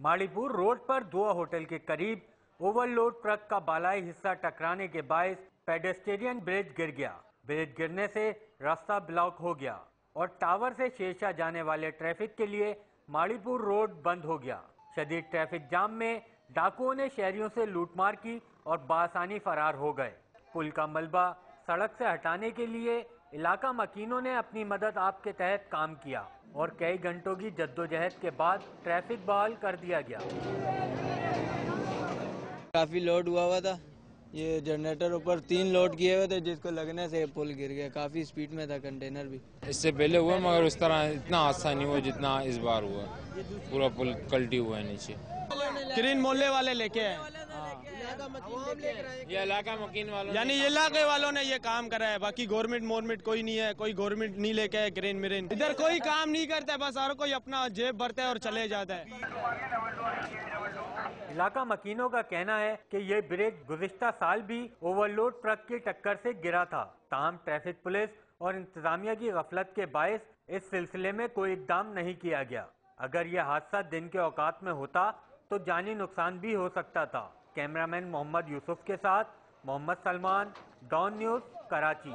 Maripur road पर दुआ hotel के करीब ओवरलोड ट्रक का बालाई हिस्सा टकराने के बायस पेडेस्टेरियन ब्रिज गिर गया। ब्रिज गिरने से रास्ता ब्लॉक हो गया और टावर से शेरशाह जाने वाले ट्रैफिक के लिए माड़ीपुर रोड बंद हो गया। शदीद ट्रैफिक जाम में डाकुओं ने शहरियों से लूटमार की और बासानी फरार हो गए। पुल का मलबा सड़क से हटाने के लिए इलाका मकीनों ने अपनी मदद आप के तहत काम किया और कई घंटों की जद्दोजहद के बाद ट्रैफिक बहाल कर दिया गया। काफी लोड हुआ था, ये जनरेटर ऊपर 3 लोड किए हुए थे जिसको लगने से पुल गिर गया। काफी स्पीड में था कंटेनर भी। इससे पहले हुआ मगर उस तरह इतना हादसा नहीं हुआ जितना इस बार हुआ। पूरा पुल कल्टी हुआ है नीचे। क्रेन मोहल्ले वाले लेके आए, ये इलाका मकीन वालों, यानी इलाके वालों ने ये काम करा है। बाकी गवर्नमेंट कोई नहीं है, कोई गवर्नमेंट नहीं लेके आए क्रेन मिरेन। इधर कोई काम नहीं करता है, बस हर कोई अपना जेब भरता है और चले जाता है। इलाका मकीनों का कहना है कि ये ब्रिज गुज़िश्ता साल भी ओवरलोड ट्रक की टक्कर से गिरा था। ताहम ट्रैफिक पुलिस और इंतजामिया की गफलत के बायस इस सिलसिले में कोई इकदाम नहीं किया गया। अगर यह हादसा दिन के औकात में होता तो जानी नुकसान भी हो सकता था। कैमरामैन मोहम्मद यूसुफ के साथ मोहम्मद सलमान, डॉन न्यूज़, कराची।